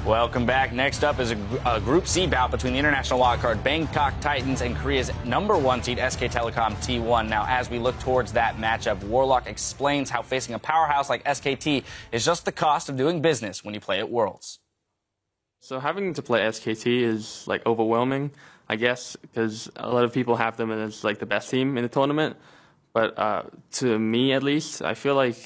Welcome back. Next up is a Group C bout between the international wildcard Bangkok Titans and Korea's #1 seed SK Telecom T1. Now, as we look towards that matchup, WarL0cK explains how facing a powerhouse like SKT is just the cost of doing business when you play at Worlds. So having to play SKT is like overwhelming, I guess, because a lot of people have them as like the best team in the tournament. But to me, at least, I feel like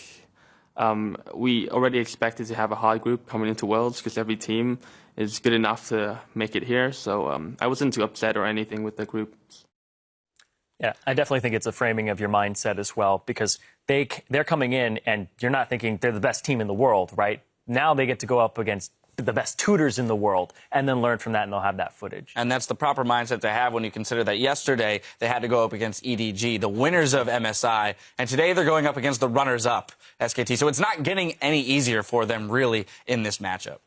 we already expected to have a hard group coming into Worlds because every team is good enough to make it here. So I wasn't too upset or anything with the group. Yeah, I definitely think it's a framing of your mindset as well, because they're coming in and you're not thinking they're the best team in the world, right? Now they get to go up against the best tutors in the world and then learn from that, and they'll have that footage. And that's the proper mindset to have when you consider that yesterday they had to go up against EDG, the winners of MSI, and today they're going up against the runners-up, SKT. So it's not getting any easier for them, really, in this matchup.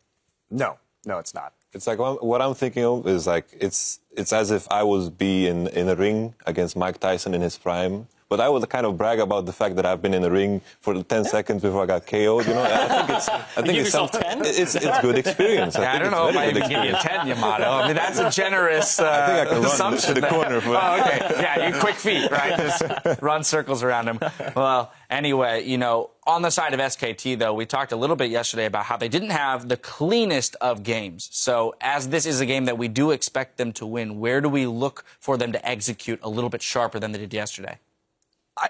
No, it's not. It's like what I'm thinking of is like it's as if I was in a ring against Mike Tyson in his prime. But I would kind of brag about the fact that I've been in the ring for 10 seconds before I got KO'd. You know, I think it's good experience. I don't know if I even give you 10, Yamato. I mean, that's a generous assumption. To the corner. Oh, okay. Yeah, you quick feet, right? Just run circles around him. Well, anyway, you know, on the side of SKT, though, we talked a little bit yesterday about how they didn't have the cleanest of games. So as this is a game that we do expect them to win, where do we look for them to execute a little bit sharper than they did yesterday?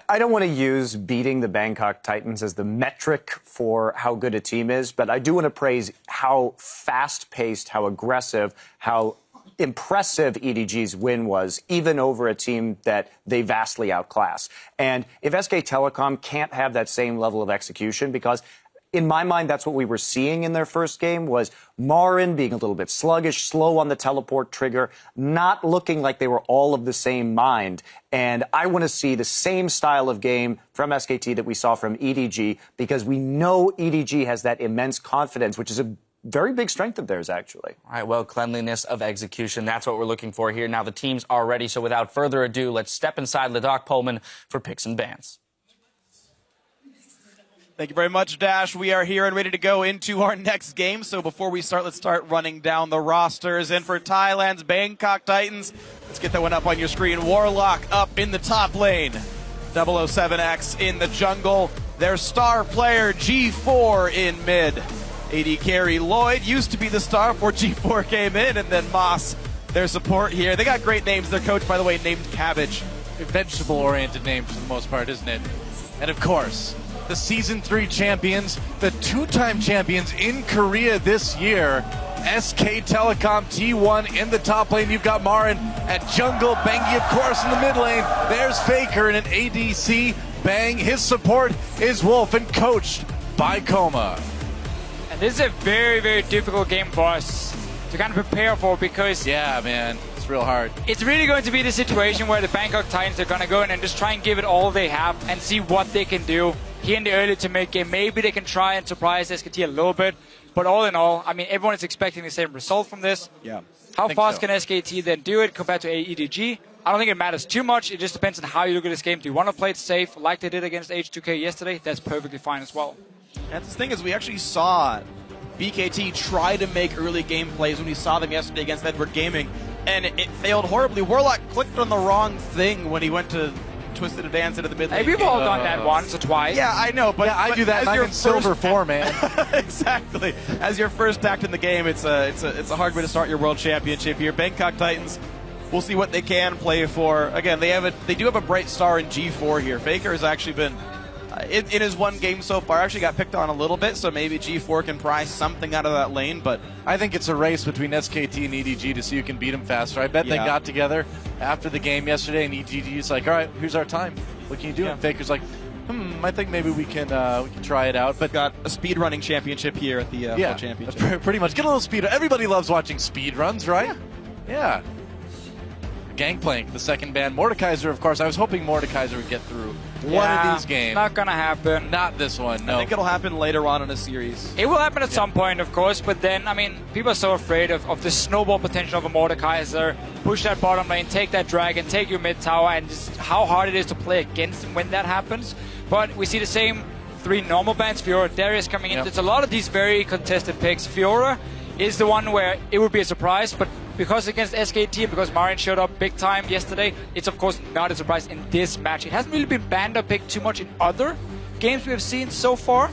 I don't want to use beating the Bangkok Titans as the metric for how good a team is, but I do want to praise how fast-paced, how aggressive, how impressive EDG's win was, even over a team that they vastly outclass. And if SK Telecom can't have that same level of execution, because in my mind, that's what we were seeing in their first game, was MaRin being a little bit sluggish, slow on the teleport trigger, not looking like they were all of the same mind. And I want to see the same style of game from SKT that we saw from EDG, because we know EDG has that immense confidence, which is a very big strength of theirs, actually. All right, well, cleanliness of execution, that's what we're looking for here. Now the teams are ready, so without further ado, let's step inside Ladakh Pullman for picks and bans. Thank you very much, Dash. We are here and ready to go into our next game. So before we start, let's start running down the rosters. And for Thailand's Bangkok Titans, let's get that one up on your screen. WarL0cK up in the top lane. 007X in the jungle. Their star player, G4 in mid. AD carry Lloyd used to be the star before G4 came in. And then Moss, their support here. They got great names. Their coach, by the way, named Cabbage. Vegetable-oriented name for the most part, isn't it? And of course, the Season 3 champions, the two-time champions in Korea this year, SK Telecom T1 in the top lane. You've got MaRin at jungle, Bengi, of course, in the mid lane. There's Faker in an ADC. Bang, his support is Wolf, and coached by Coma. And this is a very, very difficult game for us to kind of prepare for, because yeah, man, it's real hard. It's really going to be the situation where the Bangkok Titans are going to go in and just try and give it all they have and see what they can do here in the early to mid game. Maybe they can try and surprise SKT a little bit, but all in all, I mean, everyone is expecting the same result from this. Yeah. How fast can SKT then do it compared to EDG? I don't think it matters too much. It just depends on how you look at this game. Do you want to play it safe like they did against H2K yesterday? That's perfectly fine as well. And the thing is, we actually saw BKT try to make early game plays when we saw them yesterday against Edward Gaming, and it failed horribly. WarL0cK clicked on the wrong thing when he went to twisted advance into the mid lane. Hey, we've all done that once or twice. Yeah, I know, but yeah, I do that. I'm in Silver 4, man. Exactly. As your first act in the game, it's a hard way to start your World Championship here. Bangkok Titans, we'll see what they can play for. Again, they do have a bright star in G4 here. Faker has actually been in his one game so far, actually got picked on a little bit, so maybe G4 can pry something out of that lane, but I think it's a race between SKT and EDG to see who can beat them faster. I bet they got together after the game yesterday, and EDG's like, all right, here's our time. What can you do? And Faker's like, I think maybe we can try it out. But got a speedrunning championship here at the World Championship. Pretty much. Get a little speed. Everybody loves watching speed runs, right? Yeah. Gangplank, the second ban. Mordekaiser, of course. I was hoping Mordekaiser would get through one of these games. Not gonna happen. Not this one, no. I think it'll happen later on in a series. It will happen at some point, of course, but then, I mean, people are so afraid of the snowball potential of a Mordekaiser. Push that bottom lane, take that dragon, take your mid tower, and just how hard it is to play against him when that happens. But we see the same three normal bans. Fiora, Darius coming in. There's a lot of these very contested picks. Fiora, is the one where it would be a surprise, but because against SKT and because MaRin showed up big time yesterday, it's of course not a surprise in this match. It hasn't really been banned or picked too much in other games we have seen so far.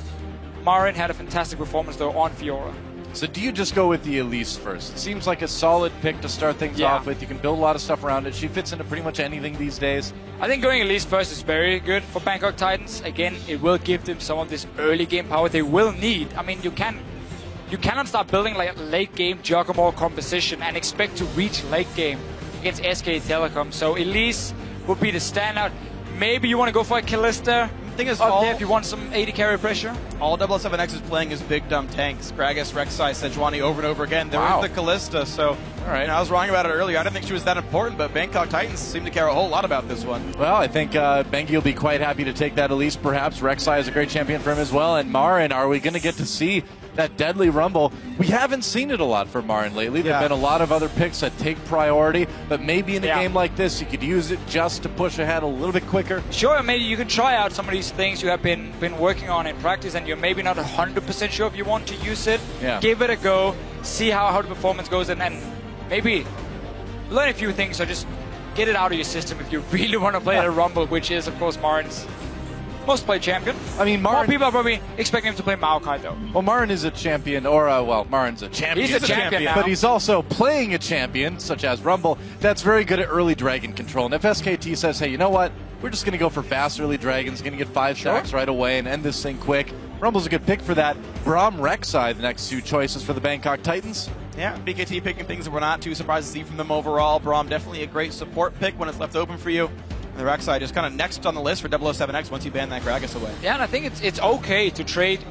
MaRin had a fantastic performance though on Fiora. So do you just go with the Elise first? It seems like a solid pick to start things off with. You can build a lot of stuff around it. She fits into pretty much anything these days. I think going Elise first is very good for Bangkok Titans. Again, it will give them some of this early game power they will need. I mean, you cannot start building like a late game Juggernaut composition and expect to reach late game against SK Telecom. So Elise would be the standout. Maybe you want to go for a Kalista. Thing is, up there if you want some AD carry pressure. All 007X is playing as big dumb tanks. Gragas, Rek'Sai, Sejuani over and over again. There is the Kalista, so all right. I was wrong about it earlier. I didn't think she was that important, but Bangkok Titans seem to care a whole lot about this one. Well, I think Bengi will be quite happy to take that Elise, perhaps. Rek'Sai is a great champion for him as well. And MaRin, are we going to get to see that deadly rumble? We haven't seen it a lot for MaRin lately. There have been a lot of other picks that take priority, but maybe in a game like this, you could use it just to push ahead a little bit quicker. Sure, maybe you can try out some of these things you have been working on in practice, and you're maybe not 100% sure if you want to use it. Give it a go, see how the performance goes, and maybe learn a few things, so just get it out of your system if you really want to play the Rumble, which is, of course, MaRin's most played champion. I mean, more people are probably expecting him to play Maokai, though. Well, MaRin is a champion, or, well, MaRin's a champion. He's a champion now. But he's also playing a champion, such as Rumble, that's very good at early dragon control. And if SKT says, hey, you know what? We're just going to go for fast early dragons, going to get 5 stacks right away and end this thing quick. Rumble's a good pick for that. Braum, Rek'Sai, the next 2 choices for the Bangkok Titans. Yeah, BKT picking things that we're not too surprised to see from them overall. Braum definitely a great support pick when it's left open for you. And the Rek'Sai just kind of next on the list for 007X once you ban that Gragas away. Yeah, and I think it's okay to trade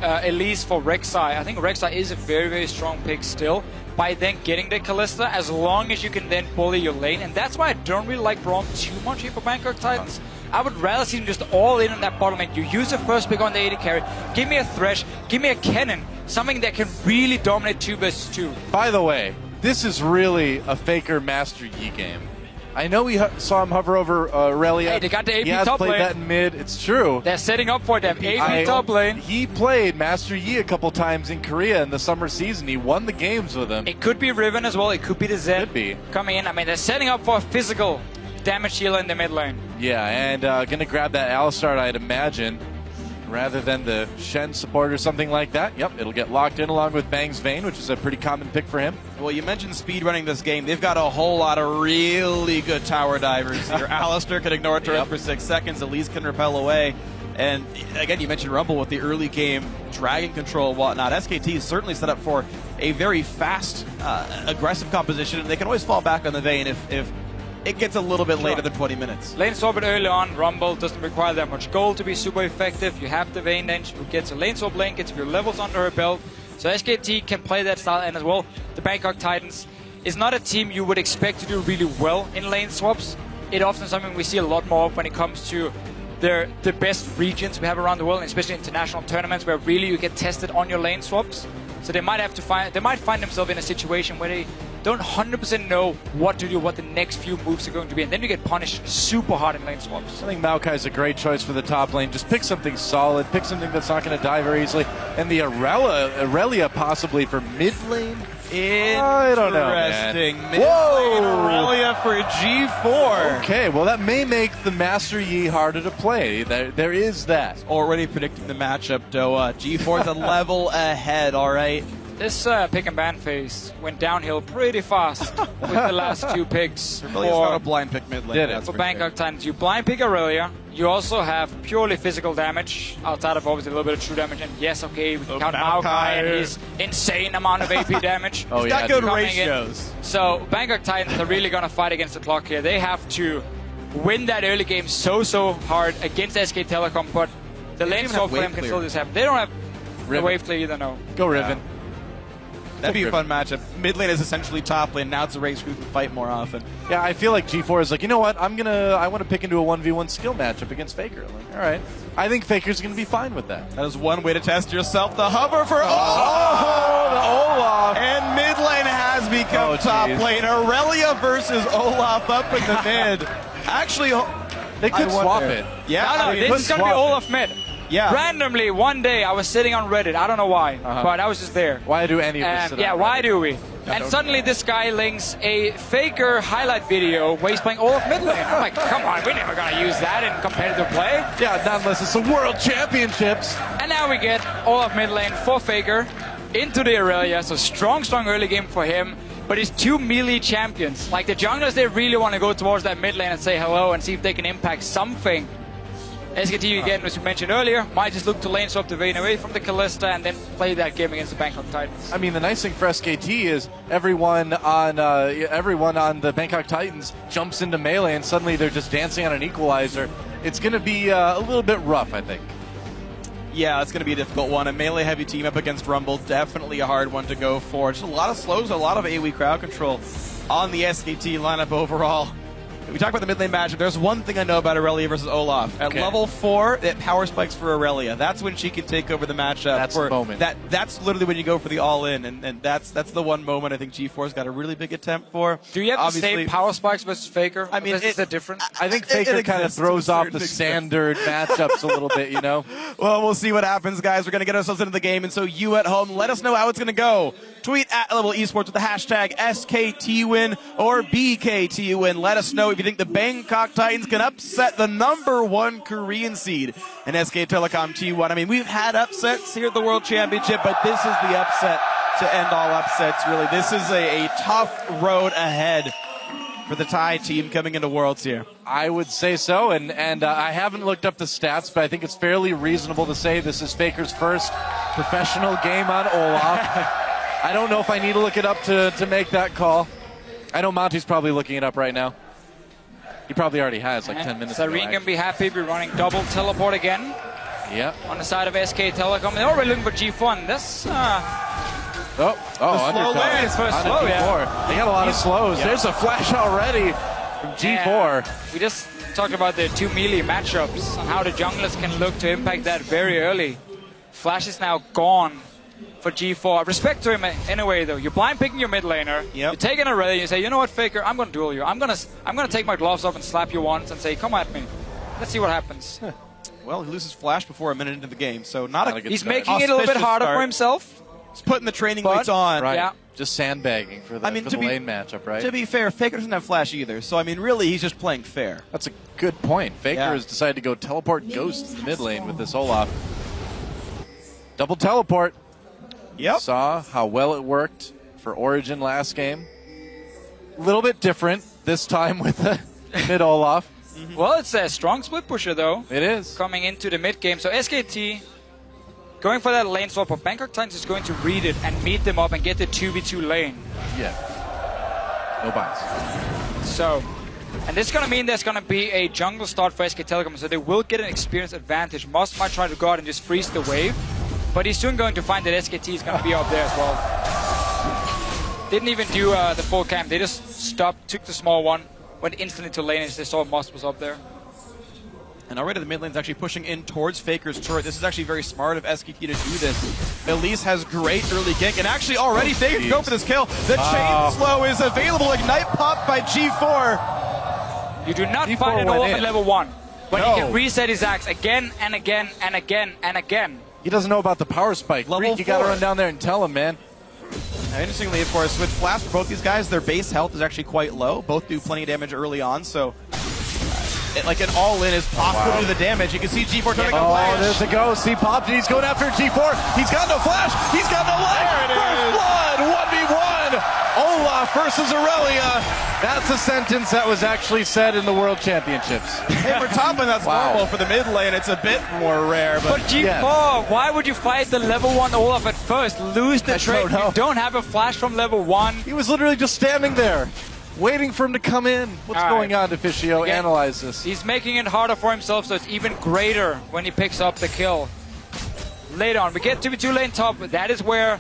Elise for Rek'Sai. I think Rek'Sai is a very, very strong pick still by then getting the Kalista, as long as you can then bully your lane. And that's why I don't really like Braum too much here for Bangkok Titans. I would rather see him just all in on that bottom lane. You use the first pick on the AD carry. Give me a Thresh. Give me a Kennen. Something that can really dominate 2 versus 2. By the way, this is really a Faker Master Yi game. I know we saw him hover over Irelia. Hey, they got the AP he has top played lane. that in mid. It's true. They're setting up for them. AP top lane. He played Master Yi a couple times in Korea in the summer season. He won the games with him. It could be Riven as well. It could be the Zed. Could be. Coming in. I mean, they're setting up for a physical damage healer in the mid lane. Yeah, and going to grab that Alista, I'd imagine, rather than the Shen support or something like that. Yep, it'll get locked in along with Bang's Vayne, which is a pretty common pick for him. Well, you mentioned speed running this game. They've got a whole lot of really good tower divers here. Alista can ignore turret for 6 seconds. Elise can repel away. And again, you mentioned Rumble with the early game dragon control and whatnot. SKT is certainly set up for a very fast, aggressive composition. And they can always fall back on the Vayne if it gets a little bit later than 20 minutes. Lane swap it early on. Rumble doesn't require that much gold to be super effective. You have the Vayne then who gets a lane swap lane, gets your levels under her belt. So SKT can play that style, and as well, the Bangkok Titans is not a team you would expect to do really well in lane swaps. It's often something we see a lot more of when it comes to the best regions we have around the world, and especially international tournaments where really you get tested on your lane swaps. So they might find themselves in a situation where they don't 100% know what to do, what the next few moves are going to be, and then you get punished super hard in lane swaps. I think Maokai is a great choice for the top lane. Just pick something solid, pick something that's not going to die very easily, and the Irelia possibly for mid lane. I don't know, Interesting. Mid lane Irelia for G4. Okay, well that may make the Master Yi harder to play. There is that. Already predicting the matchup, Doa. G4's a level ahead, all right? This pick and ban phase went downhill pretty fast with the last 2 picks. Really, it's not a blind pick mid lane. For Bangkok Titans, you blind pick Irelia. You also have purely physical damage outside of obviously a little bit of true damage. And yes, okay, we can count Maokai and his insane amount of AP damage. He's got good ratios. So Bangkok Titans are really going to fight against the clock here. They have to win that early game so hard against SK Telecom, but the lane swap for them can still just happen. They don't have the wave clear either, no. Go Riven. That'd be a fun matchup. Mid lane is essentially top lane. Now it's a race who can fight more often. Yeah, I feel like G4 is like, you know what? I want to pick into a 1v1 skill matchup against Faker. Like, all right. I think Faker's going to be fine with that. That is one way to test yourself. The hover for Olaf. The Olaf. And mid lane has become top lane. Irelia versus Olaf up in the mid. Actually, they could swap it. Yeah, No, this is going to be Olaf mid. Yeah. Randomly, one day, I was sitting on Reddit. I don't know why, but I was just there. Why do any of this? Yeah, why do we? And suddenly this guy links a Faker highlight video where he's playing Olaf mid lane. I'm like, come on, we're never going to use that in competitive play. Yeah, not unless it's the World Championships. And now we get Olaf mid lane for Faker into the Irelia. So strong early game for him. But he's 2 melee champions. Like the junglers, they really want to go towards that mid lane and say hello and see if they can impact something. SKT, again, as we mentioned earlier, might just look to lane swap the Vayne away from the Kalista and then play that game against the Bangkok Titans. I mean, the nice thing for SKT is everyone on the Bangkok Titans jumps into melee and suddenly they're just dancing on an equalizer. It's going to be a little bit rough, I think. Yeah, it's going to be a difficult one. A melee-heavy team up against Rumble, definitely a hard one to go for. Just a lot of slows, a lot of AoE crowd control on the SKT lineup overall. We talk about the mid lane matchup. There's one thing I know about Irelia versus Olaf. At level 4, it power spikes for Irelia. That's when she can take over the matchup. That's the moment. That's literally when you go for the all-in, and that's the one moment I think G4's got a really big attempt for. Do you have the same power spikes versus Faker? I mean, is it different? I think Faker kind of throws off the standard matchups a little bit, you know? Well, we'll see what happens, guys. We're going to get ourselves into the game, and so you at home, let us know how it's going to go. Tweet at Level Esports with the hashtag SKTWin or BKTWin. Let us know if you think the Bangkok Titans can upset the #1 Korean seed in SK Telecom T1. I mean, we've had upsets here at the World Championship, but this is the upset to end all upsets, really. This is a tough road ahead for the Thai team coming into Worlds here. I would say so, and I haven't looked up the stats, but I think it's fairly reasonable to say this is Faker's first professional game on Olaf. I don't know if I need to look it up to make that call. I know Monty's probably looking it up right now. He probably already has, like 10 minutes ago. SKT can be happy. We're running double teleport again. Yep. On the side of SK Telecom. They're already looking for G4. This, undercut. It's first slow, yeah. They got a lot of slows. Yeah. There's a flash already from G4. And we just talked about the 2 melee matchups and how the junglers can look to impact that very early. Flash is now gone for G4. Respect to him anyway, though. You're blind picking your mid laner. Yep. You take an Irelia and you say, you know what, Faker, I'm going to duel you. I'm going to take my gloves off and slap you once and say, come at me. Let's see what happens. Well, he loses Flash before a minute into the game, so not a good He's start. making it a little bit harder for himself. He's putting the training weights on. Right. Yeah. Just sandbagging for the, lane matchup, right? To be fair, Faker doesn't have Flash either, so I mean, really, he's just playing fair. That's a good point. Faker has decided to go teleport Ghost in the mid lane with this Olaf. Double teleport. Yep. Saw how well it worked for Origin last game. A little bit different this time with the mid Olaf. Well, it's a strong split pusher, though. It is. Coming into the mid game. So SKT going for that lane swap, but Bangkok Titans is going to read it and meet them up and get the 2v2 lane. Yeah. No bias. So, and this is going to mean there's going to be a jungle start for SK Telecom, so they will get an experience advantage. Moss might try to go out and just freeze the wave, but he's soon going to find that SKT is going to be up there as well. Didn't even do the full camp. They just stopped, took the small one, went instantly to lane as they saw Moss was up there. And already the mid lane's actually pushing in towards Faker's turret. This is actually very smart of SKT to do this. Elise has great early gank, and actually already Faker can go for this kill. The chain slow is available. Ignite pop by G4. You do not find it all at level 1. But he can reset his axe again and again and again and again. He doesn't know about the power spike. Level you got to run down there and tell him, man. Now, interestingly, of course, with Flash for both these guys, their base health is actually quite low. Both do plenty of damage early on, so like an all-in is possible to do the damage. You can see G4 turning on Flash. Oh, there's the ghost. He popped it. He's going after G4. He's got no Flash. He's got no life. First blood, 1v1. Olaf versus Irelia. That's a sentence that was actually said in the World Championships. Hey, for top lane, that's normal. For the mid lane, it's a bit more rare. But G4, why would you fight the level 1 Olaf at first? Lose the trade. You don't have a Flash from level 1. He was literally just standing there, waiting for him to come in. What's going on, Deficio? Analyze this. He's making it harder for himself, so it's even greater when he picks up the kill. Later on, we get to the 2 lane top. That is where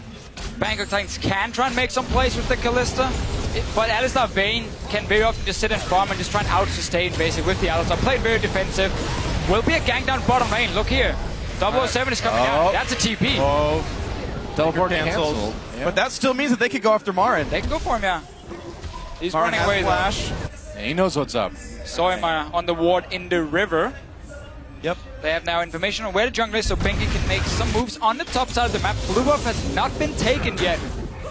Bangkok Titans can try and make some plays with the Kalista. But Alista Vayne can very often just sit and farm and just try and out-sustain basically with the Alista. Played very defensive. Will be a gank down bottom lane. Look here. 007 is coming out. That's a TP. Teleport canceled. Yeah. But that still means that they could go after MaRin. They can go for him, yeah. He's MaRin running away Flash. Yeah, he knows what's up. Saw him on the ward in the river. Yep. They have now information on where the jungle is, so Bengi can make some moves on the top side of the map. Blue buff has not been taken yet.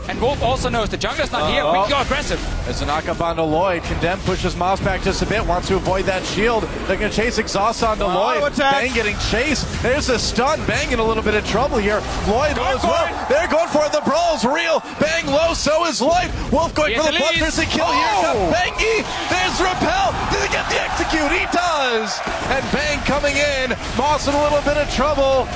And Wolf also knows the jungler's not here. We can go aggressive. There's a knock-up onto Lloyd. Condemn pushes Moss back just a bit. Wants to avoid that shield. They're going to chase exhaust onto Lloyd. Bang getting chased. There's a stun. Bang in a little bit of trouble here. Lloyd as well. They're going for it. The brawl's real. Bang low. So is Lloyd. Wolf going for the bloodthirsty kill. Here comes Bengi. There's Repel. Does he get the execute? He does. And Bang coming in. Moss in a little bit of trouble.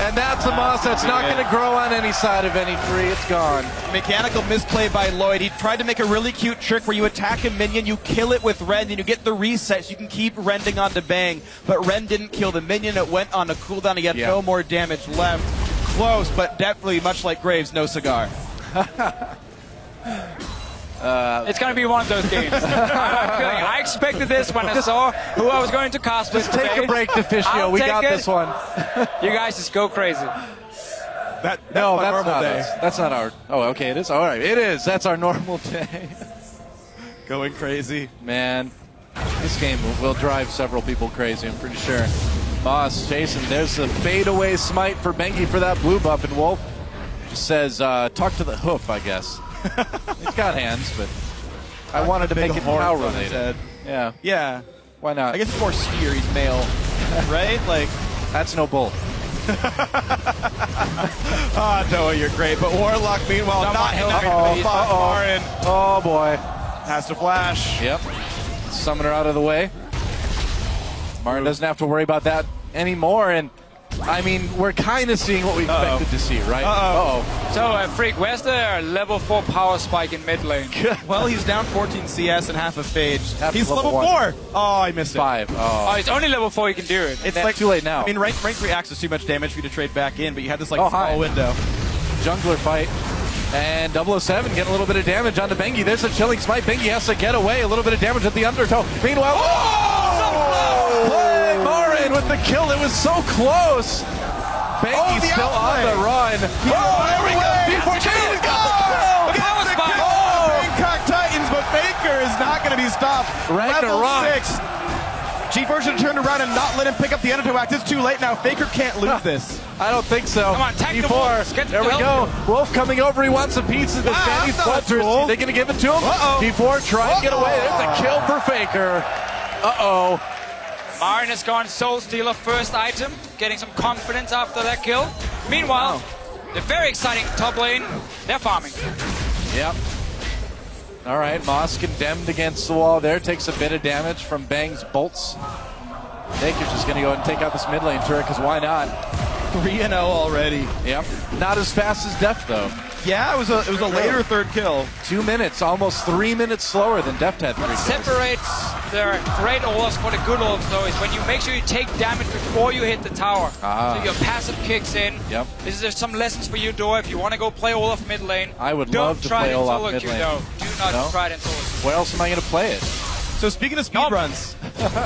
And that's a Moss that's not going to grow on any side of any tree. It's gone. Mechanical misplay by Lloyd. He tried to make a really cute trick where you attack a minion, you kill it with Rend, and you get the reset so you can keep rending onto Bang. But Rend didn't kill the minion. It went on a cooldown. He had no more damage left. Close, but definitely, much like Graves, no cigar. It's going to be one of those games. I expected this when I saw who I was going to cast with. Just take a break, Deficio. We got this one. You guys just go crazy. That's not day. That's not our... Oh, okay, it is? All right, it is. That's our normal day. Going crazy. Man, this game will drive several people crazy, I'm pretty sure. Moss, Jason, there's a fadeaway smite for Bengi for that blue buff, and Wolf just says, talk to the hoof, I guess. He's got hands, but I wanted to make it cow-related. Yeah. Yeah. Why not? I guess it's more spear. He's male, right? Like, that's no bull. Noah, you're great. But WarL0cK, meanwhile, not enough. MaRin. Oh, boy. Has to flash. Yep. Summon her out of the way. MaRin doesn't have to worry about that anymore, and I mean, we're kind of seeing what we expected to see, right? So, Freak, where's the level 4 power spike in mid lane? Well, he's down 14 CS and half a phage. He's level 4. Oh, I missed it. 5. Oh, it's only level 4 you can do it. It's Man, like too late now. I mean, rank 3 acts is too much damage for you to trade back in, but you have this like small window. Jungler fight. And 007 getting a little bit of damage onto Bengi. There's a chilling smite. Bengi has to get away. A little bit of damage at the undertow. Meanwhile, MaRin with the kill. It was so close. Bengi's still on the run. There we go. B4 G4 got the kill. Bangkok Titans, but Faker is not going to be stopped. Level 6. G4 should have turned around and not let him pick up the undertow act. It's too late now. Faker can't lose this. I don't think so. Come on, tag the G4. There we go. Wolf coming over. He wants a piece of the Bengi's bloodthirsty. Are they going to give it to him? G4 trying to get away. There's a kill for Faker. MaRin has gone Soul Stealer first item, getting some confidence after that kill. Meanwhile, the very exciting top lane, they're farming. Yep. All right, Moss condemned against the wall there. Takes a bit of damage from Bang's bolts. Faker's just going to go and take out this mid lane turret, because why not? 3-0 already. Yep. Not as fast as Deft, though. Yeah, it was a later third kill. 2 minutes, almost 3 minutes slower than Deft had. What separates the great Olafs for the good Olafs, though, is when you make sure you take damage before you hit the tower. So your passive kicks in. Yep. This is some lessons for you, Dora. If you want to go play Olaf mid lane, I would love to play Olaf mid lane. Do not try it in solo. Where else am I going to play it? So speaking of speedruns,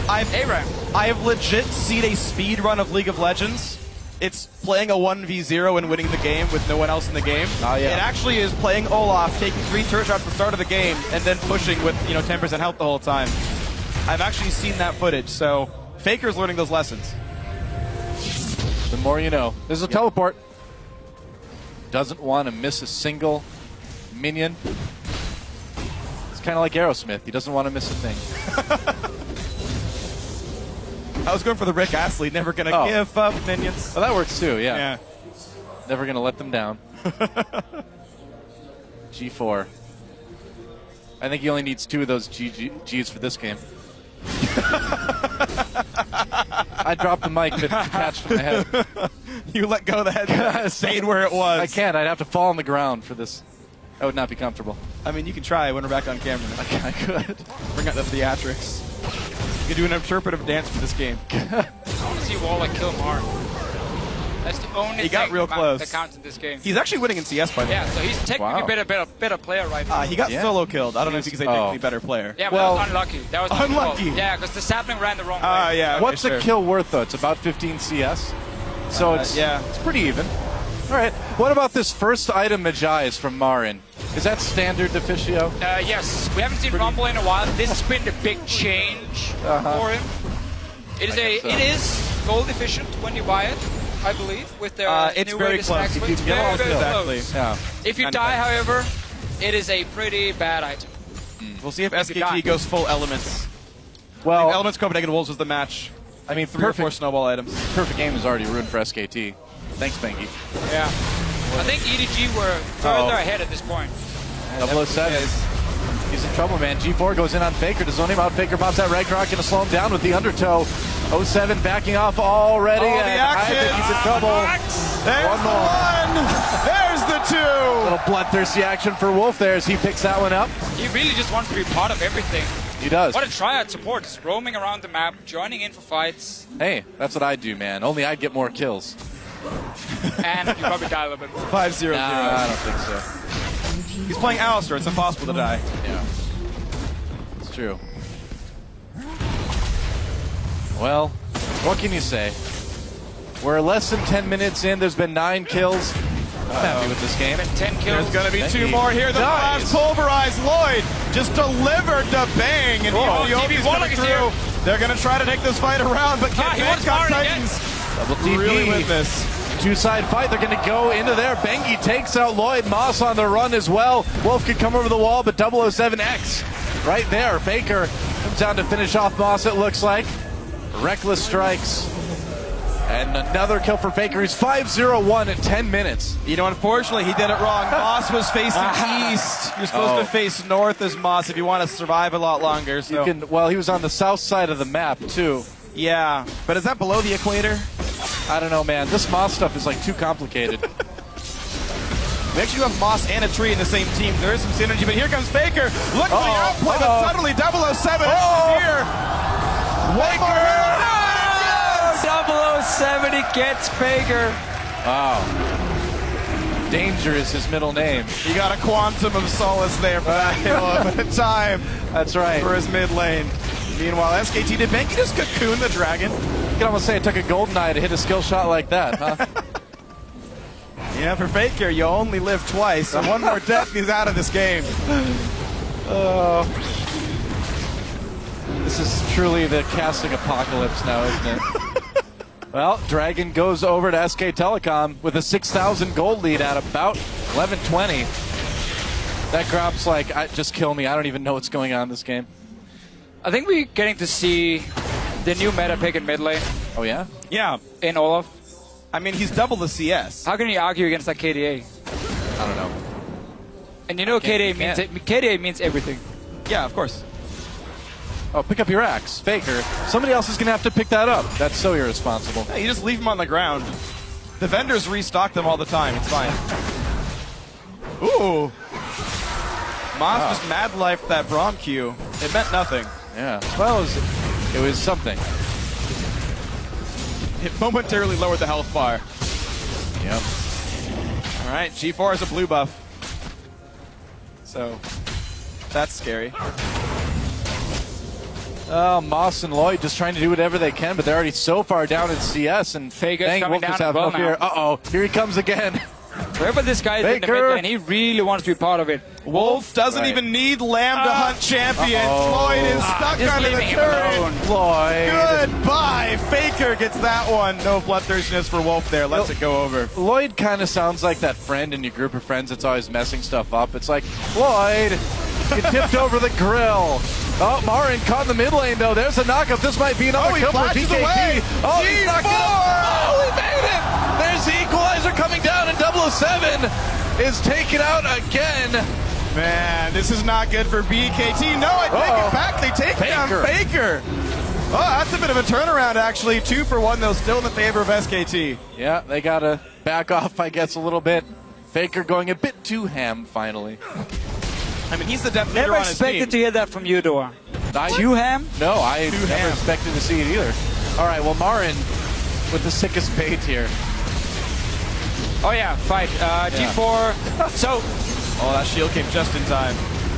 I have legit seen a speedrun of League of Legends. It's playing a 1v0 and winning the game with no one else in the game. It actually is playing Olaf, taking 3 turret shots at the start of the game, and then pushing with 10% health the whole time. I've actually seen that footage, so Faker's learning those lessons. The more you know. There's a teleport. Doesn't want to miss a single minion. It's kind of like Aerosmith. He doesn't want to miss a thing. I was going for the Rick Astley, never going to give up minions. Well, that works too, yeah. Never going to let them down. G4. I think he only needs 2 of those Gs for this game. I dropped the mic, but attached to my head. You let go of the head, stayed where it was. I can't. I'd have to fall on the ground for this. That would not be comfortable. I mean, you can try when we're back on camera. I could. Bring out the theatrics. You can do an interpretive dance for this game. I want to see WarL0cK kill MaRin. That's the only thing real close. that counts in this game. He's actually winning in CS, by the way. Yeah, so he's technically a better player right now. He got solo killed. I don't know if you can say technically better player. Yeah, but that was unlucky. That was unlucky. Yeah, because the sapling ran the wrong way. Yeah. What's a kill worth, though? It's about 15 CS. So it's pretty even. All right. What about this first item Magi's from MaRin? Is that standard Deficio? Yes. We haven't seen Rumble in a while. This has been the big change for him. It is gold efficient when you buy it, I believe, with their it's new very way to close. stack If you switch. get all Very, very exactly. close. Yeah. If you 95. die, however, it is a pretty bad item. We'll see if you die. SKT goes full elements. Well, Elements Copenhagen Wolves was the match. I mean, 3 or 4 snowball items. perfect game is already ruined for SKT. Thanks, Bengi. Yeah. I think EDG were further ahead at this point. 007. He's in trouble, man. G4 goes in on Faker to zone him out. Faker pops that Ragnarok, gonna slow him down with the undertow. 07 backing off already. Oh, the and I action. think he's in trouble. There's One more. the 1. There's the 2. Little bloodthirsty action for Wolf there as he picks that one up. He really just wants to be part of everything. He does. What a triad support. Just roaming around the map, joining in for fights, Hey, that's what I do, man. Only I'd get more kills. and you probably die a little bit more. 5-0-0. I don't think so. He's playing Alistar. It's impossible to die. Yeah. It's true. Well, what can you say? We're less than 10 minutes in. There's been 9 kills. I'm happy with this game. 10 kills. There's going to be Thank 2 you. more here. The Nice. Flash pulverized Lloyd just delivered the Bang, and Oh, Ethiopia TB is coming Warlock is through. here. They're going to try to take this fight around, but can he wants Bangkok MaRin again. Titans Double TP. really win this? Two-side fight. They're going to go into there. Bengi takes out Lloyd. Moss on the run as well. Wolf could come over the wall, but 007X right there. Faker comes down to finish off Moss, it looks like. Reckless strikes. And another kill for Faker. He's 5-0-1 at 10 minutes. You know, unfortunately, he did it wrong. Moss was facing east. You're supposed to face north as Moss if you want to survive a lot longer. So. Well, he was on the south side of the map, too. Yeah, but is that below the equator? I don't know, man. This Moss stuff is, like, too complicated. We actually have Moss and a tree in the same team. There is some synergy, but here comes Faker. Look for the outplay, but suddenly 007 is here. One more. 007, he gets Faker. Wow. Danger is his middle name. He got a quantum of solace there for that hill of a time. That's right. For his mid lane. Meanwhile, SKT, did Bengi just cocoon the dragon? You can almost say it took a golden eye to hit a skill shot like that, huh? Yeah, for Faker, you only live twice, so one more death, he's out of this game. This is truly the casting apocalypse now, isn't it? Well, Dragon goes over to SK Telecom with a 6,000 gold lead at about 11:20. That Grom's like, just kill me. I don't even know what's going on in this game. I think we're getting to see the new meta pick in mid lane Oh, yeah? Yeah, in Olaf. I mean, he's double the CS. How can you argue against that KDA? I don't know. And you know KDA can't. means KDA means everything. Yeah, of course. Oh, pick up your axe. Faker. Somebody else is going to have to pick that up. That's so irresponsible. Yeah, you just leave them on the ground. The vendors restock them all the time. It's fine. Ooh. Moss just mad lifed that Braum Q. It meant nothing. Yeah. Well, it was something. It momentarily lowered the health bar. Yep. All right, G4 has a blue buff. So, that's scary. Oh, Moss and Lloyd just trying to do whatever they can, but they're already so far down in CS. And Faker's Bang, coming Wolf just down have as well no fear. now. Uh-oh, here he comes again. Wherever this guy is in the Faker. mid lane, he really wants to be part of it. Wolf doesn't Right. even need Lamb to hunt champions. Lloyd is stuck Just under the leaving him turret. alone. Lloyd. Goodbye. Faker gets that one. No bloodthirstiness for Wolf there. Lets it go over. Lloyd kind of sounds like that friend in your group of friends that's always messing stuff up. It's like, Lloyd, you tipped over the grill. Oh, MaRin caught in the mid lane, though. There's a knockup. This might be another Oh, he kill for flashes BKT. away. Oh, he's knocked it up. G4. Oh, he made it. There's the equalizer coming down, and 007 is taken out again. Man, this is not good for BKT. No, I take it back. They take down Faker. Oh, that's a bit of a turnaround, actually. 2 for 1, though, still in the favor of SKT. Yeah, they got to back off, I guess, a little bit. Faker going a bit too ham, finally. I mean, he's the depth leader Never on his team. expected to hear that from you, Dora. I- You ham? No, I Too never ham. expected to see it either. All right, well, MaRin with the sickest bait here. Oh yeah, fight. G4. So Oh, that shield came just in time.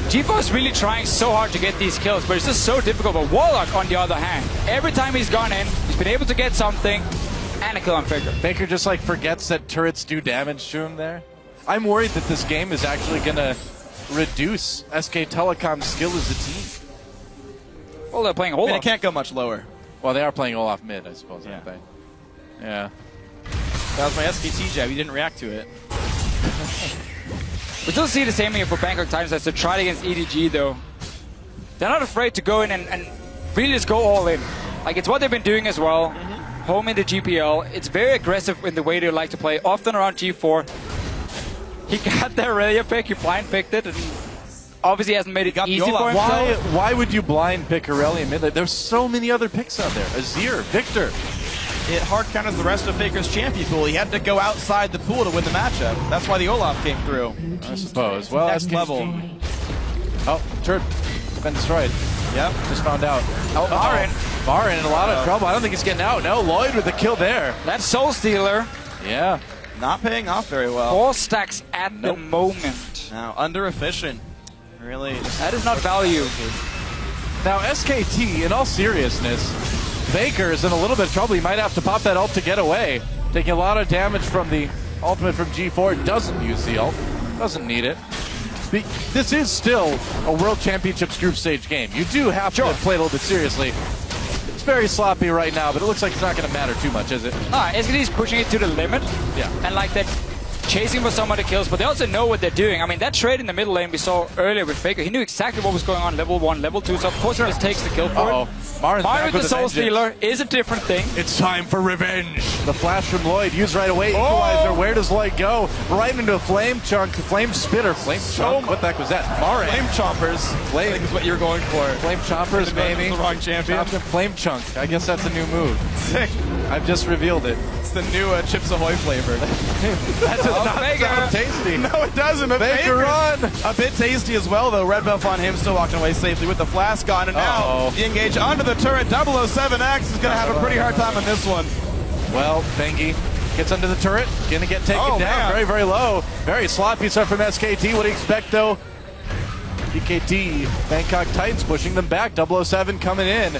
G4 is really trying so hard to get these kills, but it's just so difficult. But WarL0cK, on the other hand, every time he's gone in, he's been able to get something and a kill on Faker. Faker just like forgets that turrets do damage to him there. I'm worried that this game is actually going to reduce SK Telecom's skill as a team. Well, they're playing I mean, Olaf. it can't go much lower. Well, they are playing Olaf mid, I suppose, Yeah. aren't they? Yeah. That was my SKT jab. He didn't react to it. We still see the same here for Bangkok Titans as they tried against EDG, though. They're not afraid to go in and really just go all in. Like, it's what they've been doing as well. Home in the GPL. It's very aggressive in the way they like to play, often around G4. He got the Irelia pick, he blind picked it, and obviously hasn't made it easy for himself. Why would you blind pick Irelia mid lane? There's so many other picks out there. Azir, Victor. It hard counters the rest of Faker's champion pool. He had to go outside the pool to win the matchup. That's why the Olaf came through. I suppose. Well, Next level. Oh, turret been destroyed. Yep. Just found out. Oh, MaRin. MaRin in a lot of trouble. I don't think he's getting out. No, Lloyd with the kill there. That Soul Stealer. Yeah. Not paying off very well. 4 stacks at the moment. Now, under efficient. Really. That is not value. Now, SKT, in all seriousness, Faker is in a little bit of trouble. He might have to pop that ult to get away. Taking a lot of damage from the ultimate from G4. Doesn't use the ult. Doesn't need it. This is still a World Championships group stage game. You do have to play a little bit seriously. It's very sloppy right now, but it looks like it's not going to matter too much, is it? SKT is pushing it to the limit. Yeah. And like that, chasing for some of the kills, but they also know what they're doing. I mean, that trade in the middle lane we saw earlier with Faker, he knew exactly what was going on level 1, level 2, so of course he just takes the kill for it. MaRin with the Soul Stealer is a different thing. It's time for revenge. The flash from Lloyd used right away. Equalizer. Where does Lloyd go? Right into a flame chunk. Flame spitter. Flame chunk. What the heck was that? MaRin. Flame chompers. Flame. I think is what you're going for. Flame chompers, maybe. The wrong champion. Flame chunk. I guess that's a new move. Sick. I've just revealed it. It's the new Chips Ahoy flavor. That does not sound tasty. No, it doesn't. Faker run. A bit tasty as well, though. Red buff on him, still walking away safely with the flask on. And now the engage onto the turret. 007X is going to have a pretty hard time on this one. Well, Bengi gets under the turret. Going to get taken down. Man. Very, very low. Very sloppy stuff from SKT. What do you expect, though? BKT, Bangkok Titans pushing them back. 007 coming in.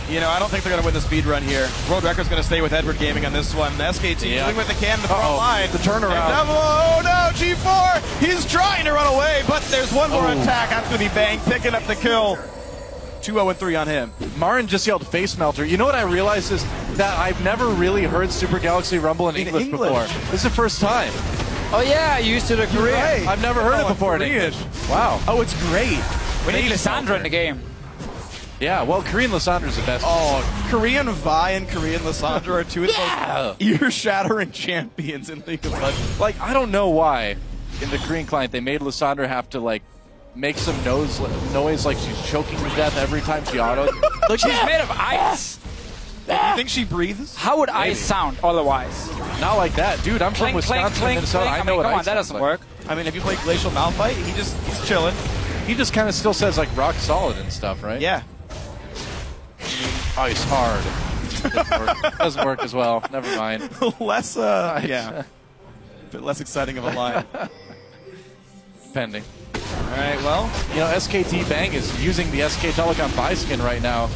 You know, I don't think they're going to win the speed run here. World Record's going to stay with Edward Gaming on this one. The SKT moving with the can in the front line. The turnaround. Oh no, G4! He's trying to run away, but there's one more attack after the Bang, picking up the kill. 2-0-3 on him. MaRin just yelled face melter. You know what I realized is that I've never really heard Super Galaxy Rumble in English before. This is the first time. Oh yeah, I used it in Korean. Right. I've never heard it before in English. Wow. Oh, it's great. We need Lissandra in the game. Yeah, well, Korean Lissandra's the best. Oh, Korean Vi and Korean Lissandra are two of the most ear-shattering champions in League of Legends. Like, I don't know why in the Korean client they made Lissandra have to, like, make some noise like she's choking to death every time she autos. Look, she's made of ice. Do you think she breathes? How would ice sound otherwise? Not like that. Dude, I'm from Clink, Wisconsin, clink, Minnesota. clink. I know what come on, ice that doesn't sounds work. I mean, if you play Glacial Malphite, he's chilling. He just kind of still says, like, rock solid and stuff, right? Yeah. Ice hard. Doesn't work as well. Never mind. Less, yeah. A bit less exciting of a line. Pending. All right, well. You know, SKT Bang is using the SK Telecom buy skin right now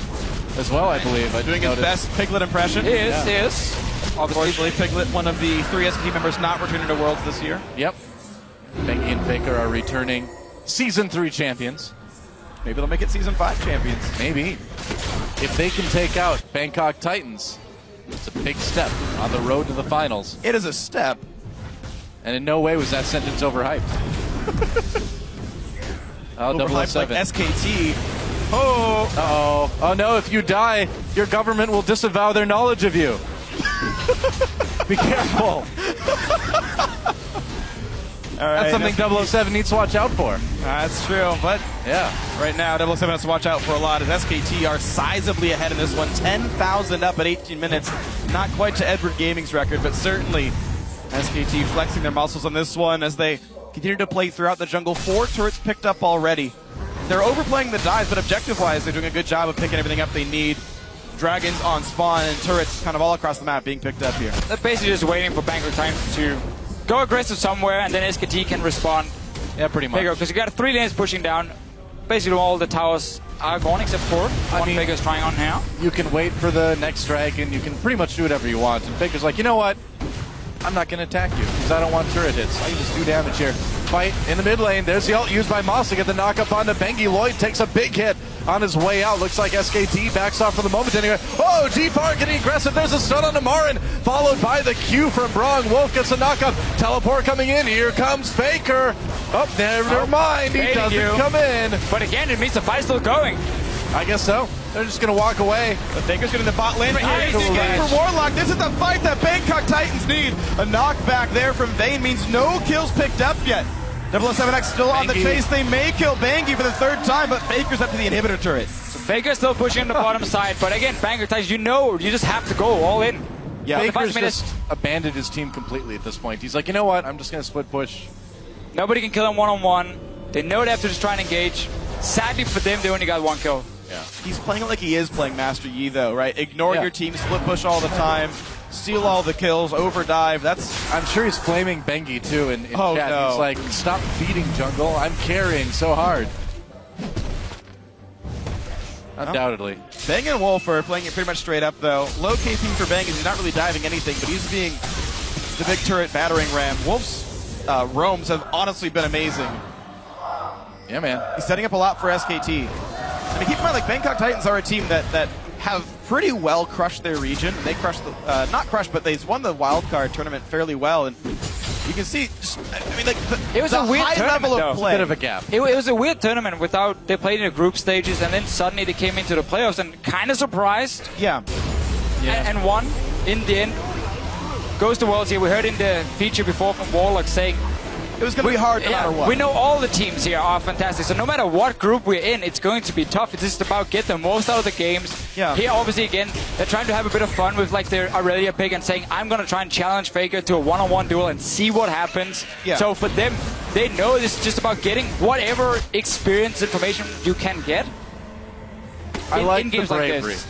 as well, I believe. Doing his best Piglet impression. He is. Obviously, Piglet, one of the 3 SKT members not returning to Worlds this year. Yep. Bengi and Faker are returning Season 3 champions. Maybe they'll make it Season 5 champions. Maybe. If they can take out Bangkok Titans, it's a big step on the road to the finals. It is a step. And in no way was that sentence overhyped. Overhyped like SKT. Oh. Uh-oh. Oh no, if you die, your government will disavow their knowledge of you. Be careful. All right, that's something 007 needs to watch out for. That's true, but yeah, right now 007 has to watch out for a lot as SKT are sizably ahead in this one. 10,000 up at 18 minutes. Not quite to Edward Gaming's record, but certainly SKT flexing their muscles on this one as they continue to play throughout the jungle. 4 turrets picked up already. They're overplaying the dives, but objective-wise, they're doing a good job of picking everything up they need. Dragons on spawn and turrets kind of all across the map being picked up here. They're basically just waiting for Bangkok Titans to go aggressive somewhere, and then SKT can respond. Yeah, pretty much. Because you got 3 lanes pushing down. Basically, all the towers are gone except for one Faker's trying on now. You can wait for the next dragon. You can pretty much do whatever you want. And Faker's like, you know what? I'm not going to attack you because I don't want turret hits. I can just do damage here. Fight in the mid lane. There's the ult used by Moss to get the knock up onto Bengi. Lloyd takes a big hit on his way out. Looks like SKT backs off for the moment anyway. Oh, G4 getting aggressive. There's a stun on MaRin, followed by the Q from Braum. Wolf gets a knockup. Teleport coming in. Here comes Faker. Oh, never mind. He doesn't come in. But again, it means the fight's still going. I guess so. They're just going to walk away. But Faker's getting the bot lane right here. Easy game for WarL0cK. This is the fight that Bangkok Titans need. A knockback there from Vayne means no kills picked up yet. 007X still on the chase. They may kill Bengi for the third time, but Faker's up to the inhibitor turret. So Faker's still pushing the bottom side, but again, Bangkok Titans, you just have to go all in. Yeah, Faker's just abandoned his team completely at this point. He's like, you know what? I'm just going to split push. Nobody can kill him one-on-one. They know they have to just try and engage. Sadly for them, they only got one kill. Yeah. He's playing it like he is playing Master Yi, though, right? Ignore your team, split push all the time, steal all the kills, overdrive. I'm sure he's flaming Bengi, too, in chat. No. He's like, stop feeding jungle. I'm carrying so hard. Undoubtedly. Bang and Wolf are playing it pretty much straight up, though. Low KP for Bang is he's not really diving anything, but he's being the big turret battering ram. Wolf's roams have honestly been amazing. Yeah, man. He's setting up a lot for SKT. I mean, keep in mind, like, Bangkok Titans are a team that have pretty well crushed their region. They crushed the, not crushed, but they won the wildcard tournament fairly well. And you can see, I mean, like, it was a weird high level of play. A bit of a gap. It was a weird tournament without, they played in the group stages, and then suddenly they came into the playoffs and kind of surprised. Yeah. And won in the end. Goes to Worlds here. We heard in the feature before from WarL0cK saying, it was going to be hard no matter what. We know all the teams here are fantastic, so no matter what group we're in, it's going to be tough. It's just about get the most out of the games. Yeah. Here, obviously, again, they're trying to have a bit of fun with like their Irelia pick and saying, I'm going to try and challenge Faker to a one-on-one duel and see what happens. Yeah. So for them, they know it's just about getting whatever experience, information you can get. I like in the games bravery. like this.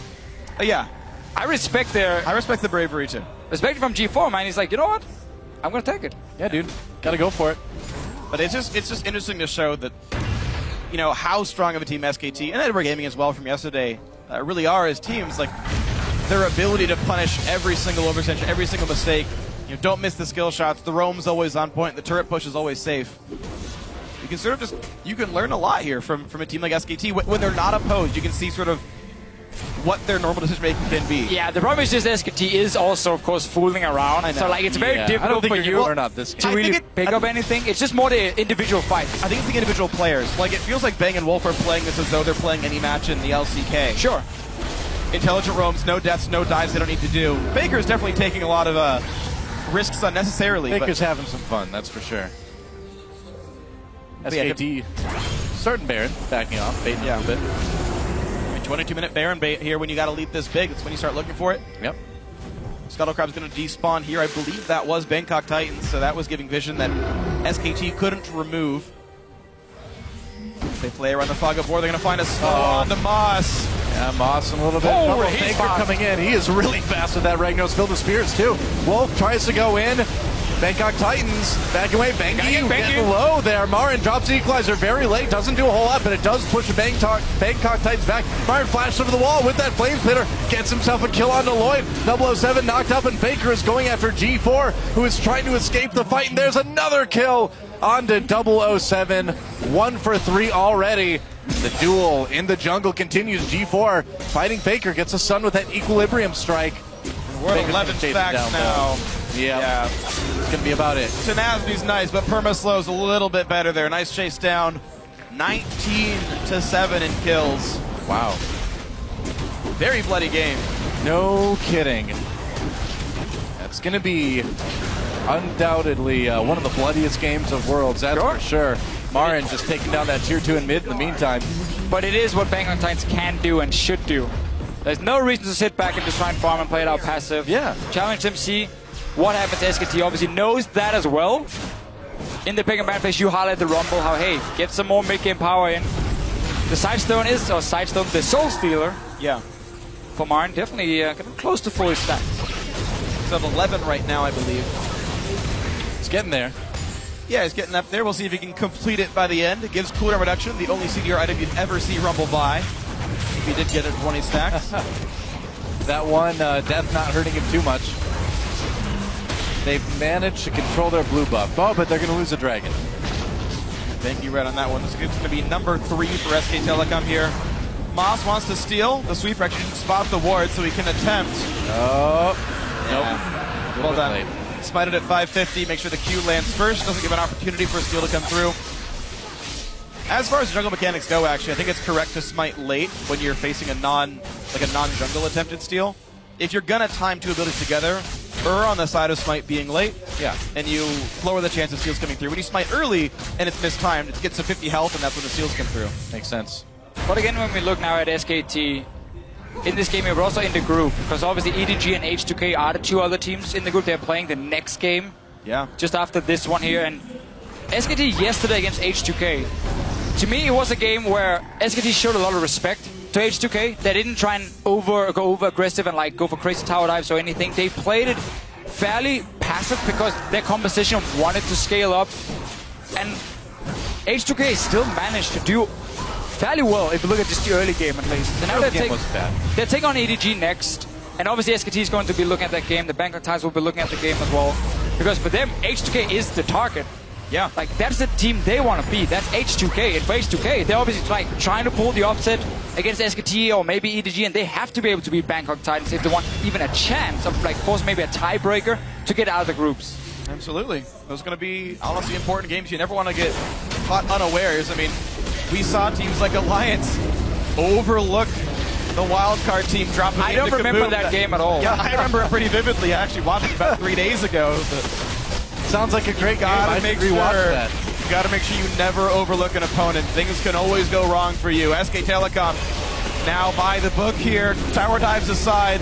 Yeah. I respect the bravery, too. Respect from G4, man. He's like, you know what? I'm going to take it. Yeah, dude. Got to go for it. But it's just interesting to show that, you know, how strong of a team SKT and Edinburgh Gaming as well from yesterday really are as teams. Like, their ability to punish every single overextension, every single mistake. You know, don't miss the skill shots. The roam's always on point. The turret push is always safe. You can sort of you can learn a lot here from a team like SKT. When they're not opposed, you can see sort of what their normal decision-making can be. Yeah, the problem is just SKT is also, of course, fooling around. So, like, it's very difficult for you to really pick up anything. It's just more the individual fights. I think it's the individual players. Like, it feels like Bang and Wolf are playing this as though they're playing any match in the LCK. Sure. Intelligent roams, no deaths, no dives they don't need to do. Baker's definitely taking a lot of risks unnecessarily. Baker's having some fun, that's for sure. SKT starting Baron, backing off, baiting a little bit. 22-minute Baron bait here when you got to leap this big. That's when you start looking for it. Yep. Scuttlecrab's going to despawn here. I believe that was Bangkok Titans, so that was giving vision that SKT couldn't remove. They play around the fog of war. They're going to find a slow on the Moss. Yeah, Moss a little bit. Oh, Faker coming in. He is really fast with that Ragnos filled with spears, too. Wolf tries to go in. Bangkok Titans backing away. Bengi getting low there. MaRin drops the equalizer very late. Doesn't do a whole lot, but it does push the Bangkok Titans back. MaRin flashed over the wall with that flame spitter. Gets himself a kill onto Lloyd. 007 knocked up, and Faker is going after G4, who is trying to escape the fight. And there's another kill onto 007. 1 for 3 already. The duel in the jungle continues. G4 fighting Faker. Gets a stun with that equilibrium strike. We're at 11 stacks now. Yeah. It's going to be about it. Tenacity nice, but Permaslow's a little bit better there. Nice chase down. 19-7 in kills. Wow. Very bloody game. No kidding. That's going to be undoubtedly one of the bloodiest games of Worlds, that's for sure. MaRin just taking down that tier 2 in mid in the meantime. But it is what Bangkok Titans can do and should do. There's no reason to sit back and just try and farm and play it out passive. Yeah. Challenge them, see what happens. SKT obviously knows that as well. In the pick and ban phase, you highlight the Rumble, how, hey, get some more mid-game power in. The Sidestone is, or Sidestone, the Soul Stealer. Yeah. For MaRin, definitely getting close to fully stacked. It's at 11 right now, I believe. It's getting there. Yeah, he's getting up there. We'll see if he can complete it by the end. It gives cooldown reduction, the only CDR item you'd ever see Rumble buy. If he did get it 20 stacks. That one, death not hurting him too much. They've managed to control their blue buff. Oh, but they're going to lose a dragon. Thank you, Red, on that one. This is going to be number 3 for SK Telecom here. Moss wants to steal. The sweeper actually didn't spot the ward, so he can attempt. Oh, Yeah. nope. Well done. Smited at 550. Make sure the Q lands first. Doesn't give an opportunity for a steal to come through. As far as jungle mechanics go, actually, I think it's correct to smite late when you're facing a non-jungle attempted steal. If you're gonna time 2 abilities together, err on the side of smite being late. Yeah. And you lower the chance of steals coming through. When you smite early and it's mistimed, it gets to 50 health, and that's when the steals come through. Makes sense. But again, when we look now at SKT, in this game, we're also in the group, because obviously EDG and H2K are the 2 other teams in the group. They're playing the next game, Yeah. just after this one here. And SKT yesterday against H2K, to me, it was a game where SKT showed a lot of respect to H2K. They didn't try and go over aggressive and like go for crazy tower dives or anything. They played it fairly passive because their composition wanted to scale up, and H2K still managed to do fairly well if you look at just the early game at least. So now they take on EDG next, and obviously SKT is going to be looking at that game. The Bangkok Titans will be looking at the game as well, because for them H2K is the target. Yeah. Like, that's the team they want to be. That's H2K. And for H2K, they're obviously like trying to pull the upset against SKT or maybe EDG, and they have to be able to beat Bangkok Titans if they want even a chance of like force maybe a tiebreaker to get out of the groups. Absolutely. Those are going to be honestly important games. You never want to get caught unawares. I mean, we saw teams like Alliance overlook the wildcard team dropping I don't remember that game at all. Yeah, I remember it pretty vividly. I actually watched it about 3 days ago. Sounds like a great game. I Gotta make rewatch sure, that. you gotta make sure you never overlook an opponent. Things can always go wrong for you. SK Telecom now by the book here. Tower dives aside.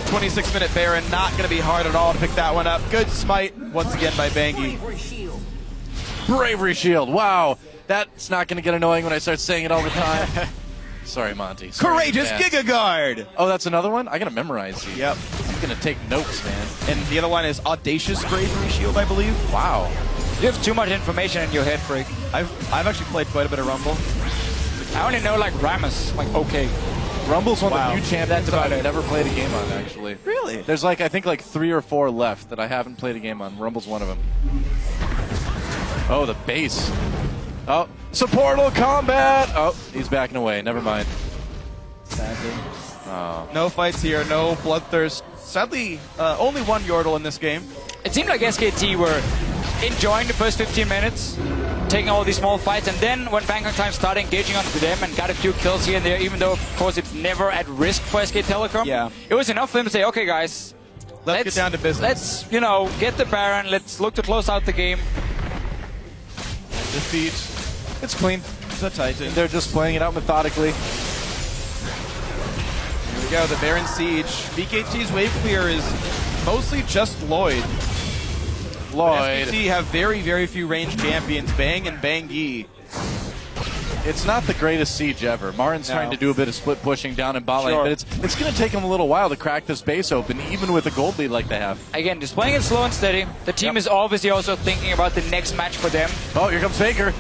26-minute Baron, not going to be hard at all to pick that one up. Good smite once again by Bengi. Bravery Shield. Wow. That's not going to get annoying when I start saying it all the time. Sorry, Monty. Sorry, Courageous man. Giga Guard. Oh, that's another one? I got to memorize these. Yep. I'm going to take notes, man. And the other one is Audacious Bravery Shield, I believe. Wow. You have too much information in your head, Freak. I've actually played quite a bit of Rumble. I only know like Rammus, like okay. Rumble's one Wow. of the few champions that I've never played a game on, actually. Really? There's like, I think like 3 or 4 left that I haven't played a game on. Rumble's one of them. Oh, the base. Oh, supportal combat! Oh, he's backing away. Never mind. Sadly. Oh. No fights here, no bloodthirst. Sadly, only one Yordle in this game. It seemed like SKT were enjoying the first 15 minutes, taking all these small fights, and then when Bangkok Titans started engaging onto them and got a few kills here and there, even though of course it's never at risk for SK Telecom, Yeah. it was enough for them to say, okay guys, Let's get down to business. Let's, you know, get the Baron, let's look to close out the game. Defeat It's clean. the Titan. They're just playing it out methodically. Here we go, the Baron Siege. BKT's wave clear is mostly just Lloyd. Lloyd. SKT have very, very few ranged champions, Bang and Bengi. It's not the greatest siege ever. MaRin's No. trying to do a bit of split pushing down in bot lane, Sure. but it's going to take him a little while to crack this base open, even with a gold lead like they have. Again, just playing it slow and steady. The team is obviously also thinking about the next match for them. Oh, here comes Faker.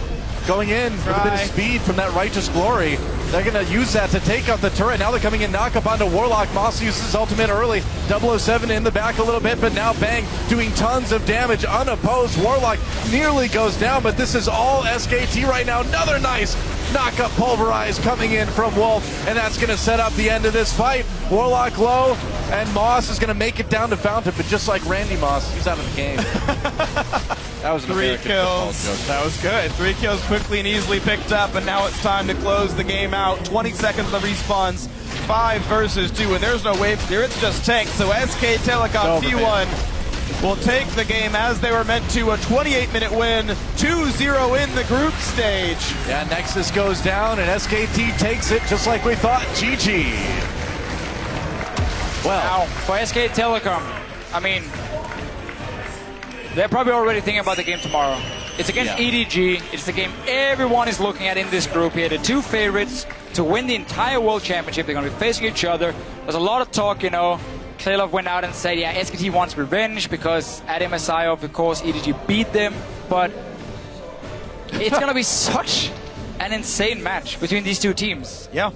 Going in with a bit of Try. speed from that Righteous Glory. They're going to use that to take out the turret. Now they're coming in, knock up onto WarL0cK. Moss uses his ultimate early. 007 in the back a little bit, but now Bang doing tons of damage unopposed. WarL0cK nearly goes down, but this is all SKT right now. Another nice knock-up pulverize coming in from Wolf, and that's going to set up the end of this fight. WarL0cK low, and Moss is going to make it down to Fountain, but just like Randy Moss, he's out of the game. That was an 3 American football kills. joke. That was good. 3 kills quickly and easily picked up, and now it's time to close the game out. 20 seconds of respawns, 5 versus 2, and there's no wave clear. It's just tank. So SK Telecom Over, T1 will take the game as they were meant to. A 28-minute win, 2-0 in the group stage. Yeah, Nexus goes down, and SKT takes it just like we thought. GG. Well, Now, for SK Telecom, I mean, they're probably already thinking about the game tomorrow. It's against Yeah. EDG. It's the game everyone is looking at in this group here. The 2 favorites to win the entire World Championship. They're going to be facing each other. There's a lot of talk, you know. Olaf went out and said, yeah, SKT wants revenge because at MSI, of course, EDG beat them. But it's going to be such an insane match between these 2 teams. Yeah.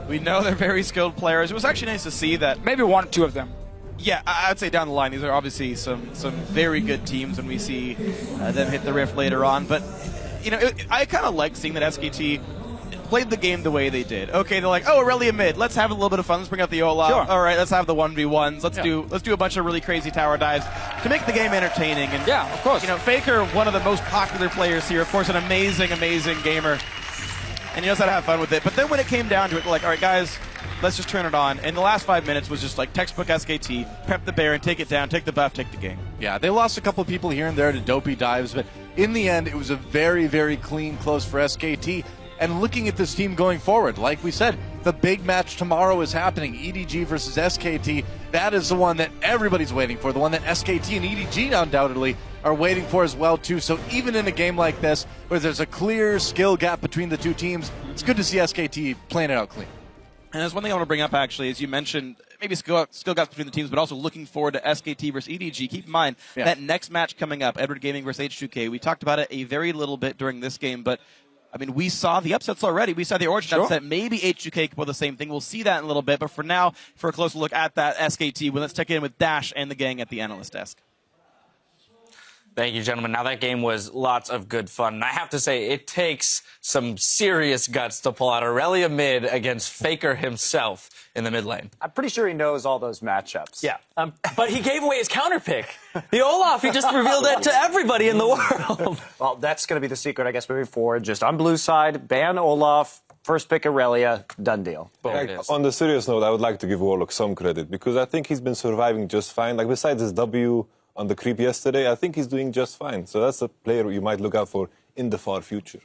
We know they're very skilled players. It was actually nice to see that. Maybe 1 or 2 of them. Yeah, I'd say down the line, these are obviously some very good teams when we see them hit the Rift later on. But, you know, I kind of like seeing that SKT played the game the way they did. Okay, they're like, oh, Irelia mid. Let's have a little bit of fun. Let's bring out the Olaf. Sure. All right, let's have the 1v1s. Let's do a bunch of really crazy tower dives to make the game entertaining. And yeah, of course. You know, Faker, one of the most popular players here. Of course, an amazing gamer, and he knows how to have fun with it. But then when it came down to it, like, all right, guys, let's just turn it on. And the last 5 minutes was just like textbook SKT, prep the Baron, take it down, take the buff, take the game. Yeah, they lost a couple of people here and there to dopey dives, but in the end, it was a very, very clean close for SKT. And looking at this team going forward, like we said, the big match tomorrow is happening, EDG versus SKT. That is the one that everybody's waiting for, the one that SKT and EDG undoubtedly are waiting for as well, too. So even in a game like this, where there's a clear skill gap between the two teams, it's good to see SKT playing it out clean. And there's one thing I want to bring up, actually, as you mentioned, maybe skill gaps between the teams, but also looking forward to SKT versus EDG. Keep in mind, that next match coming up, Edward Gaming versus H2K, we talked about it a very little bit during this game, but I mean, we saw the upsets already. We saw the Origin upset. Maybe H2K could pull the same thing. We'll see that in a little bit. But for now, for a closer look at that SKT, let's check in with Dash and the gang at the analyst desk. Thank you, gentlemen. Now, that game was lots of good fun. And I have to say, it takes some serious guts to pull out Irelia mid against Faker himself in the mid lane. I'm pretty sure he knows all those matchups. Yeah, but he gave away his counter pick. The Olaf, he just revealed that to everybody in the world. Well, that's going to be the secret, I guess, moving forward. Just on blue side, ban Olaf, first pick Irelia, done deal. On the serious note, I would like to give WarL0cK some credit because I think he's been surviving just fine. Like, besides his W on the creep yesterday, I think he's doing just fine. So that's a player you might look out for in the far future.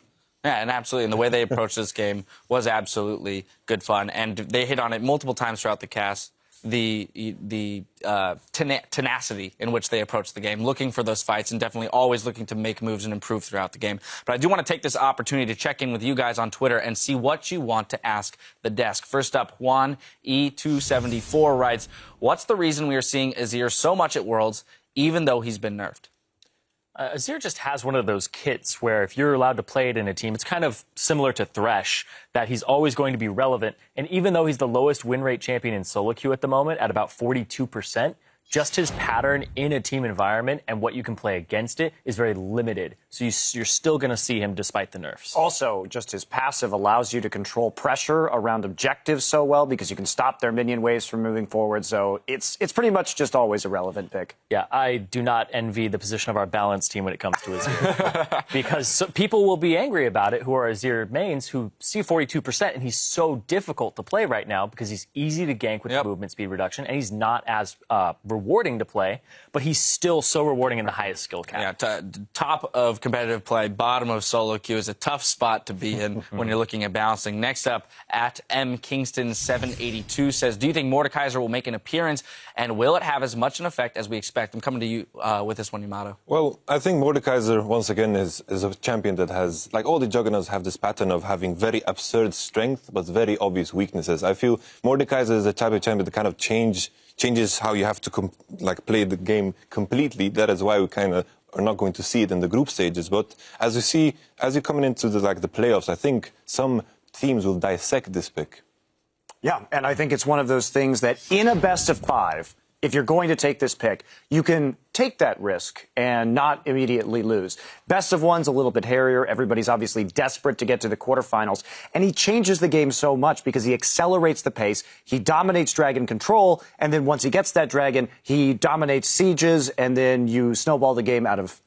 Yeah, and absolutely. And the way they approached this game was absolutely good fun. And they hit on it multiple times throughout the cast. The tenacity in which they approach the game, looking for those fights and definitely always looking to make moves and improve throughout the game. But I do want to take this opportunity to check in with you guys on Twitter and see what you want to ask the desk. First up, Juan E274 writes, what's the reason we are seeing Azir so much at Worlds, even though he's been nerfed? Azir just has one of those kits where if you're allowed to play it in a team, it's kind of similar to Thresh, that he's always going to be relevant. And even though he's the lowest win rate champion in solo queue at the moment at about 42%, just his pattern in a team environment and what you can play against it is very limited. So you're still going to see him despite the nerfs. Also, just his passive allows you to control pressure around objectives so well because you can stop their minion waves from moving forward. So it's pretty much just always a relevant pick. Yeah, I do not envy the position of our balance team when it comes to Azir. Because people will be angry about it who are Azir mains who see 42%, and he's so difficult to play right now because he's easy to gank with the movement speed reduction, and he's not as rewarding to play, but he's still so rewarding in the highest skill cap. Yeah, top of competitive play, bottom of solo queue is a tough spot to be in when you're looking at balancing. Next up, at M Kingston 782 says, do you think Mordekaiser will make an appearance, and will it have as much an effect as we expect? I'm coming to you with this one, Yamato. Well, I think Mordekaiser, once again, is a champion that has, like all the juggernauts have this pattern of having very absurd strength, but very obvious weaknesses. I feel Mordekaiser is a type of champion that kind of changes how you have to play the game completely. That is why we kind of are not going to see it in the group stages. But as you're coming into the playoffs, I think some teams will dissect this pick. Yeah, and I think it's one of those things that in a best of 5, if you're going to take this pick, you can take that risk and not immediately lose. Best of 1's a little bit hairier. Everybody's obviously desperate to get to the quarterfinals. And he changes the game so much because he accelerates the pace. He dominates dragon control. And then once he gets that dragon, he dominates sieges. And then you snowball the game out of,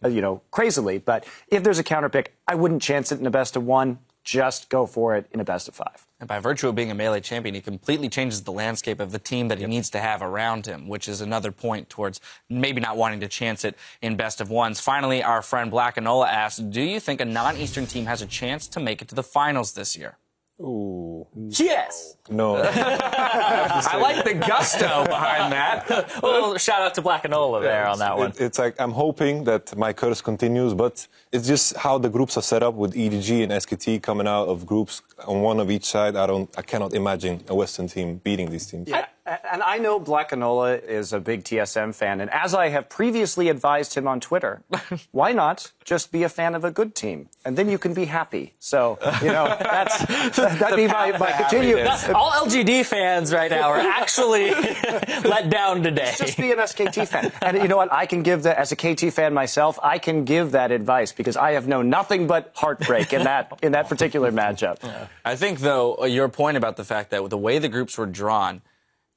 crazily. But if there's a counter pick, I wouldn't chance it in a best of 1. Just go for it in a best of 5. And by virtue of being a melee champion, he completely changes the landscape of the team that he needs to have around him, which is another point towards maybe not wanting to chance it in best of 1s. Finally, our friend Black Anola asks, do you think a non-Eastern team has a chance to make it to the finals this year? Ooh. Yes! No. I like the gusto behind that. Well, shout out to Black Anola there on that one. It's like I'm hoping that my curse continues, but it's just how the groups are set up with EDG and SKT coming out of groups on one of each side. I cannot imagine a Western team beating these teams. Yeah. And I know Black Canola is a big TSM fan, and as I have previously advised him on Twitter, why not just be a fan of a good team, and then you can be happy. So, that'd be my continue. All LGD fans right now are actually let down today. Just be an SKT fan. And you know what? I can give that, as a KT fan myself, I can give that advice because I have known nothing but heartbreak in that particular matchup. Yeah. I think, though, your point about the fact that with the way the groups were drawn,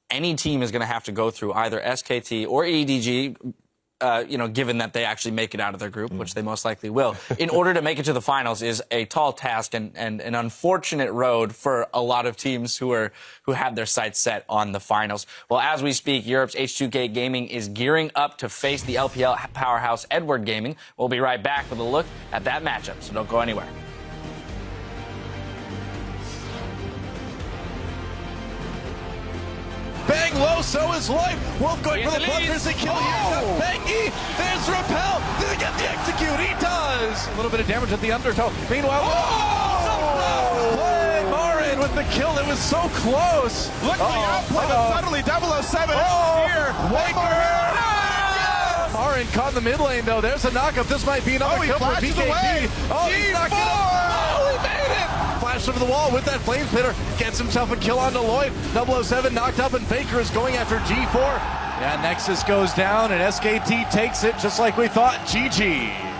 any team is going to have to go through either SKT or EDG, given that they actually make it out of their group, which they most likely will, in order to make it to the finals is a tall task and an unfortunate road for a lot of teams who have their sights set on the finals. Well, as we speak, Europe's H2K Gaming is gearing up to face the LPL powerhouse Edward Gaming. We'll be right back with a look at that matchup, so don't go anywhere. Bang low, so is Lloyd. Wolf going for the bloodthirsty kill here. Bengi, there's Repel. Did he get the execute? He does. A little bit of damage at the undertow. Meanwhile, MaRin with the kill. It was so close. Look at the outplay, but suddenly 007 is here. MaRin caught in the mid lane, though. There's a knockup. This might be another kill for BKT. G4! He made it. Flash over the wall with that flame spitter. Gets himself a kill onto Lloyd. 007 knocked up, and Faker is going after G4. Yeah, Nexus goes down, and SKT takes it just like we thought. GG.